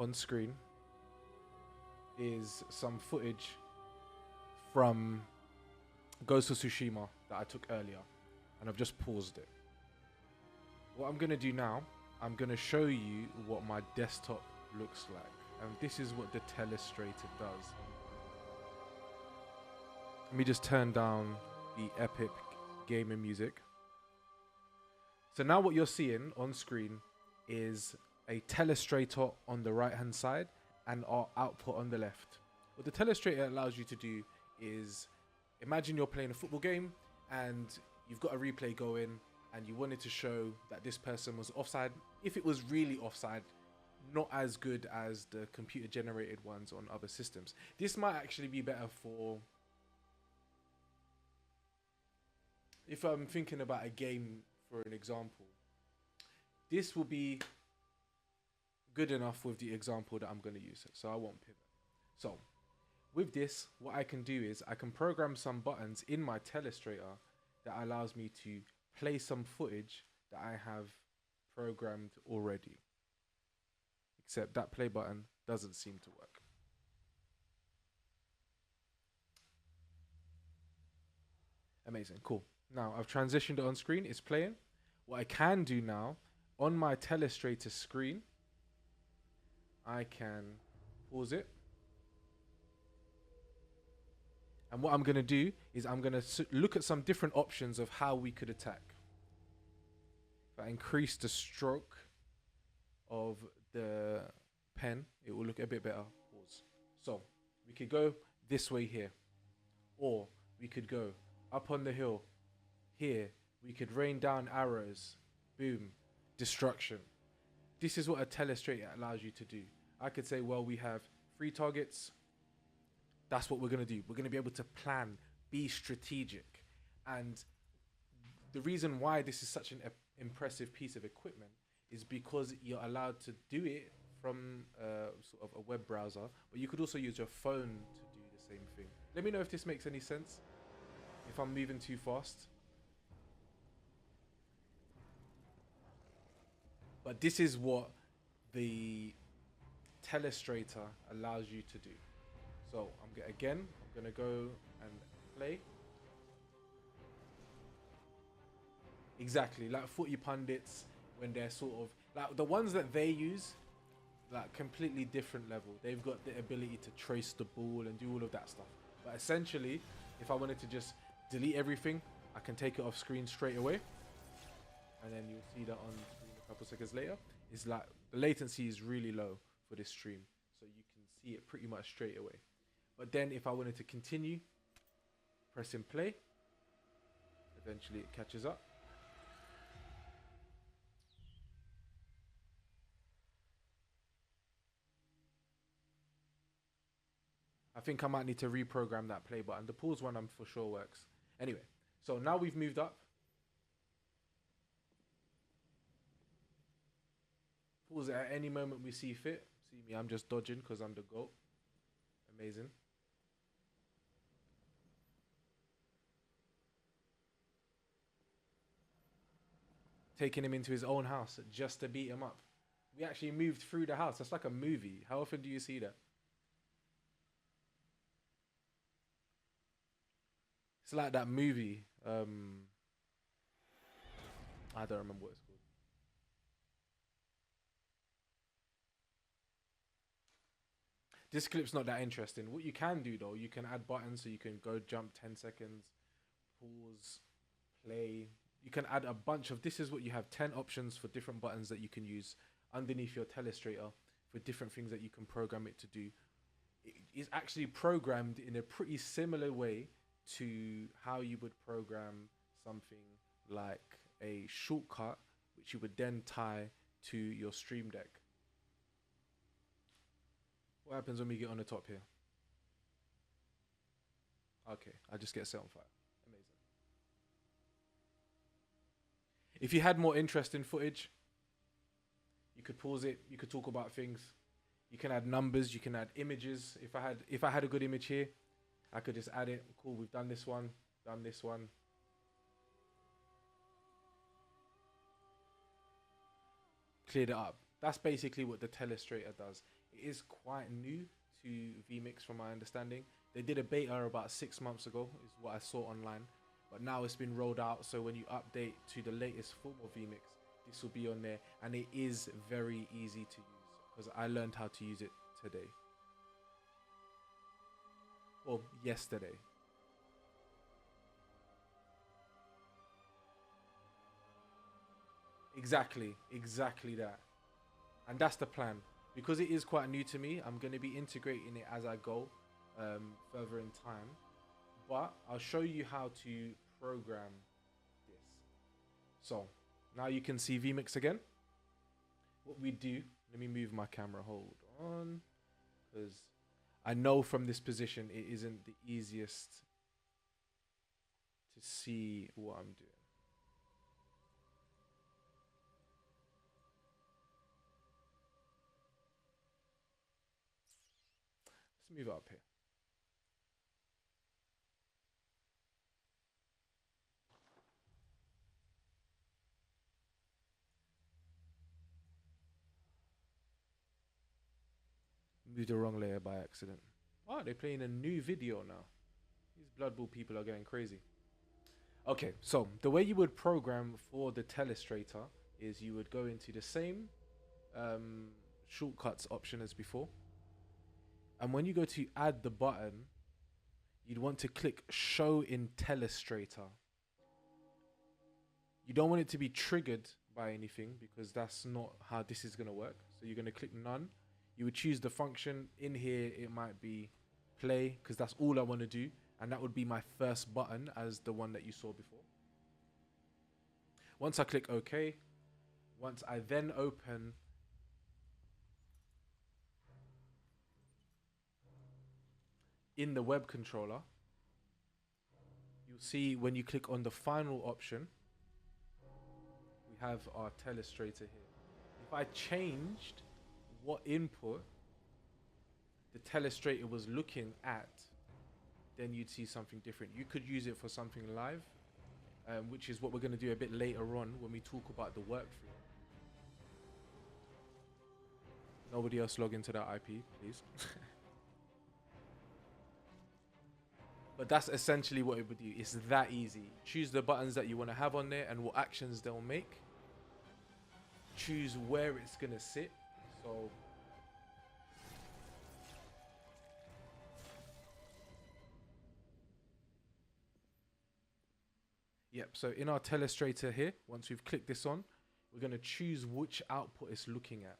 on screen is some footage from Ghost of Tsushima that I took earlier, and I've just paused it. What I'm going to do now, I'm going to show you what my desktop looks like, and this is what the Telestrator does. Let me just turn down the epic gaming music. So now what you're seeing on screen is a Telestrator on the right hand side and our output on the left. What the Telestrator allows you to do is, imagine you're playing a football game and you've got a replay going and you wanted to show that this person was offside. If it was really offside, not as good as the computer generated ones on other systems. This might actually be better for, if I'm thinking about a game for an example, this will be good enough with the example that I'm going to use, so I won't pivot. So with this, what I can do is I can program some buttons in my Telestrator that allows me to play some footage that I have programmed already. Except that play button doesn't seem to work. Amazing, cool. Now I've transitioned it on screen, it's playing. What I can do now, on my Telestrator screen, I can pause it. And what I'm going to do is I'm going to look at some different options of how we could attack. If I increase the stroke of the pen, it will look a bit better. Pause. So we could go this way here, or we could go up on the hill here. We could rain down arrows. Boom. Destruction. This is what a Telestrator allows you to do. I could say, well, we have 3 targets. That's what we're going to do. We're going to be able to plan, be strategic. And the reason why this is such an impressive piece of equipment is because you're allowed to do it from sort of a web browser, but you could also use your phone to do the same thing. Let me know if this makes any sense, if I'm moving too fast. But this is what the Telestrator allows you to do. So I'm going to go and play. Exactly, like footy pundits, when they're sort of, like the ones that they use, like completely different level. They've got the ability to trace the ball and do all of that stuff. But essentially, if I wanted to just delete everything, I can take it off screen straight away. And then you'll see that on screen a couple seconds later. It's like, the latency is really low for this stream, so you can see it pretty much straight away. But then if I wanted to continue, pressing play, eventually it catches up. I think I might need to reprogram that play button. The pause one I'm for sure works. Anyway, so now we've moved up. Pause it at any moment we see fit. See me, I'm just dodging because I'm the GOAT. Amazing. Taking him into his own house just to beat him up. We actually moved through the house. That's like a movie. How often do you see that? It's like that movie. I don't remember what it's called. This clip's not that interesting. What you can do though, you can add buttons, so you can go jump 10 seconds, pause, play. You can add a bunch of, this is what you have, 10 options for different buttons that you can use underneath your Telestrator for different things that you can program it to do. It is actually programmed in a pretty similar way to how you would program something like a shortcut, which you would then tie to your Stream Deck. What happens when we get on the top here? Okay, I just get set on fire. Amazing. If you had more interesting footage, you could pause it, you could talk about things. You can add numbers, you can add images. If I had a good image here, I could just add it. Cool, we've done this one, done this one. Cleared it up. That's basically what the Telestrator does. It is quite new to vMix from my understanding. They did a beta about 6 months ago, is what I saw online. But now it's been rolled out, so when you update to the latest form of vMix, this will be on there, and it is very easy to use because I learned how to use it today. Or yesterday. Exactly that. And that's the plan. Because it is quite new to me, I'm going to be integrating it as I go further in time. But I'll show you how to program this. So now you can see vMix again. What we do, let me move my camera, hold on, because I know from this position it isn't the easiest to see what I'm doing. Let's move up here. Moved the wrong layer by accident. Oh, they're playing a new video now. These Blood Bowl people are going crazy. Okay, so the way you would program for the Telestrator is you would go into the same shortcuts option as before. And when you go to add the button, you'd want to click Show in Telestrator. You don't want it to be triggered by anything because that's not how this is going to work. So you're going to click None. You would choose the function. In here, it might be Play because that's all I want to do. And that would be my first button as the one that you saw before. Once I click OK, once I then open in the web controller, you'll see when you click on the final option, we have our Telestrator here. If I changed what input the Telestrator was looking at, then you'd see something different. You could use it for something live, which is what we're going to do a bit later on when we talk about the workflow. Nobody else log into that IP, please. But that's essentially what it would do. It's that easy. Choose the buttons that you want to have on there and what actions they'll make. Choose where it's going to sit. So yep, so in our Telestrator here, once we've clicked this on, we're going to choose which output it's looking at.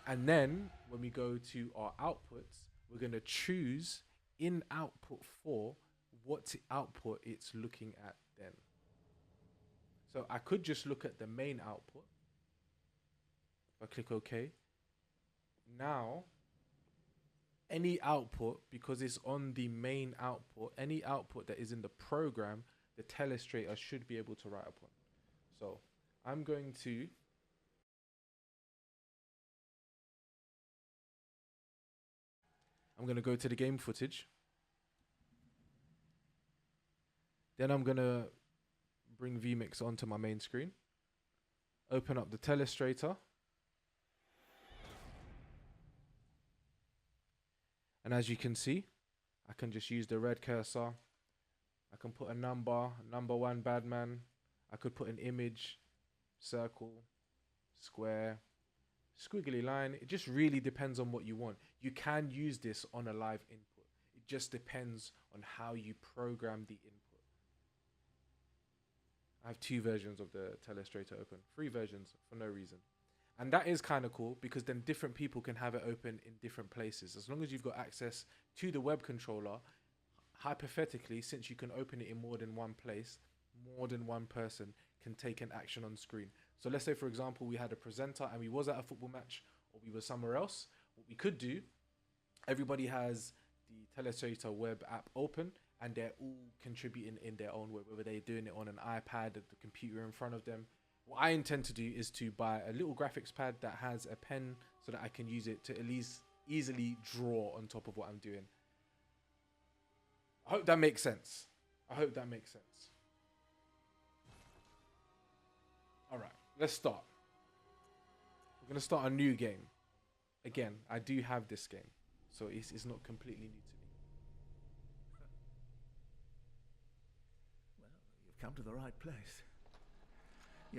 And then when we go to our outputs, we're going to choose in output 4 what output it's looking at then. So I could just look at the main output. If I click OK. Now, any output, because it's on the main output, any output that is in the program, the Telestrator should be able to write upon. So I'm going to go to the game footage. Then I'm going to bring vMix onto my main screen. Open up the Telestrator. And as you can see, I can just use the red cursor. I can put a number 1 Badman. I could put an image, circle, square, squiggly line. It just really depends on what you want. You can use this on a live input. It just depends on how you program the input. I have 2 versions of the Telestrator open, 3 versions for no reason. And that is kind of cool because then different people can have it open in different places. As long as you've got access to the web controller, hypothetically, since you can open it in more than one place, more than one person can take an action on screen. So let's say, for example, we had a presenter and we was at a football match or we were somewhere else. What we could do, everybody has the Telestrator web app open and they're all contributing in their own way, whether they're doing it on an iPad, the computer in front of them. What I intend to do is to buy a little graphics pad that has a pen so that I can use it to at least easily draw on top of what I'm doing. I hope that makes sense. All right, let's start. We're going to start a new game. Again, I do have this game, so it's not completely new to me. Well, you've come to the right place.